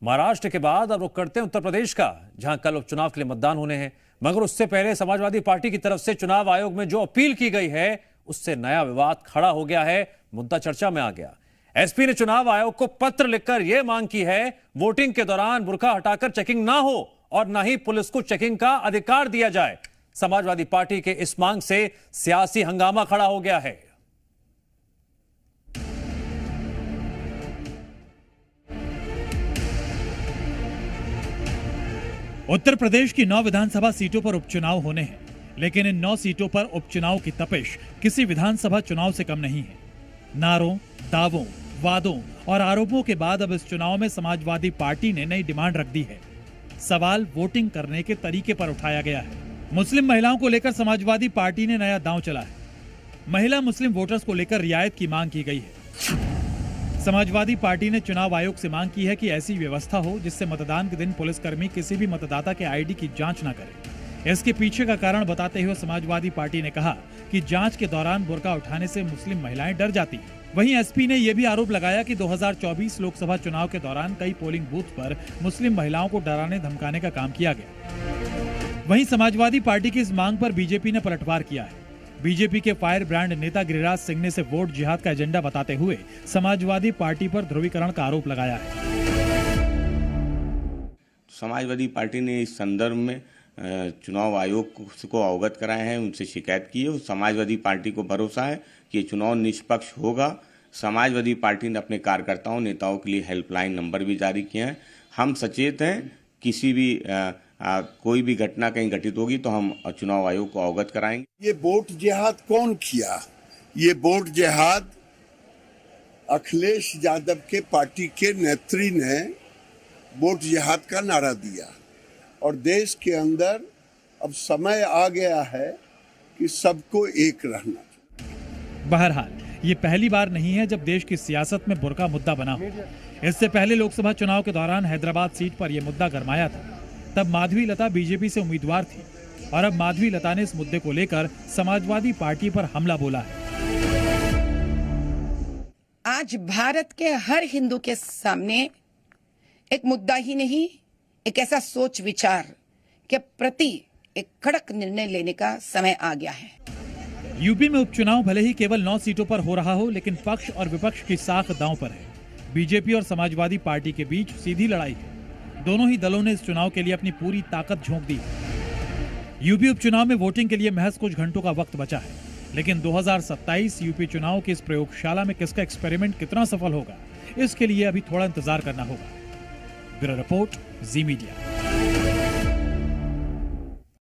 महाराष्ट्र के बाद अब रुख करते हैं उत्तर प्रदेश का, जहां कल उपचुनाव के लिए मतदान होने हैं। मगर उससे पहले समाजवादी पार्टी की तरफ से चुनाव आयोग में जो अपील की गई है उससे नया विवाद खड़ा हो गया है, मुद्दा चर्चा में आ गया। एसपी ने चुनाव आयोग को पत्र लिखकर यह मांग की है वोटिंग के दौरान बुर्का हटाकर चेकिंग ना हो और न ही पुलिस को चेकिंग का अधिकार दिया जाए। समाजवादी पार्टी के इस मांग से सियासी हंगामा खड़ा हो गया है। उत्तर प्रदेश की 9 विधानसभा सीटों पर उपचुनाव होने हैं, लेकिन इन 9 सीटों पर उपचुनाव की तपिश किसी विधानसभा चुनाव से कम नहीं है। नारों, दावों, वादों और आरोपों के बाद अब इस चुनाव में समाजवादी पार्टी ने नई डिमांड रख दी है। सवाल वोटिंग करने के तरीके पर उठाया गया है। मुस्लिम महिलाओं को लेकर समाजवादी पार्टी ने नया दांव चला है। महिला मुस्लिम वोटर्स को लेकर रियायत की मांग की गई है। समाजवादी पार्टी ने चुनाव आयोग से मांग की है कि ऐसी व्यवस्था हो जिससे मतदान के दिन पुलिसकर्मी किसी भी मतदाता के आईडी की जांच न करे। इसके पीछे का कारण बताते हुए समाजवादी पार्टी ने कहा कि जांच के दौरान बुर्का उठाने से मुस्लिम महिलाएं डर जाती हैं। वहीं एसपी ने यह भी आरोप लगाया कि 2024 लोकसभा चुनाव के दौरान कई पोलिंग बूथ पर मुस्लिम महिलाओं को डराने धमकाने का काम किया गया। वहीं समाजवादी पार्टी की इस मांग पर बीजेपी ने पलटवार किया है। बीजेपी के फायर ब्रांड नेता गिरिराज सिंह ने इसे वोट जिहाद का एजेंडा बताते हुए समाजवादी पार्टी पर ध्रुवीकरण का आरोप लगाया है। समाजवादी पार्टी ने इस संदर्भ में चुनाव आयोग को अवगत कराए हैं, उनसे शिकायत की है। समाजवादी पार्टी को भरोसा है कि ये चुनाव निष्पक्ष होगा। समाजवादी पार्टी ने अपने कार्यकर्ताओं नेताओं के लिए हेल्पलाइन नंबर भी जारी किए हैं। हम सचेत हैं, किसी भी कोई भी घटना कहीं घटित होगी तो हम चुनाव आयोग को अवगत कराएंगे। ये वोट जिहाद कौन किया? ये वोट जिहाद अखिलेश यादव के पार्टी के नेत्री ने वोट जिहाद का नारा दिया और देश के अंदर अब समय आ गया है कि सबको एक रहना। बहरहाल ये पहली बार नहीं है जब देश की सियासत में बुर्का मुद्दा बना हो। इससे पहले लोकसभा चुनाव के दौरान हैदराबाद सीट पर यह मुद्दा गरमाया था। तब माधवी लता बीजेपी से उम्मीदवार थी और अब माधवी लता ने इस मुद्दे को लेकर समाजवादी पार्टी पर हमला बोला है। आज भारत के हर हिंदू के सामने एक मुद्दा ही नहीं, एक ऐसा सोच विचार के प्रति एक कड़क निर्णय लेने का समय आ गया है। यूपी में उपचुनाव भले ही केवल 9 सीटों पर हो रहा हो, लेकिन पक्ष और विपक्ष की साख दांव पर है। बीजेपी और समाजवादी पार्टी के बीच सीधी लड़ाई है। दोनों ही दलों ने इस चुनाव के लिए अपनी पूरी ताकत झोंक दी है। यूपी उपचुनाव में वोटिंग के लिए महज कुछ घंटों का वक्त बचा है, लेकिन 2027 यूपी चुनाव की इस प्रयोगशाला में किसका एक्सपेरिमेंट कितना सफल होगा, इसके लिए अभी थोड़ा इंतजार करना होगा। ब्यूरो रिपोर्ट, जी मीडिया।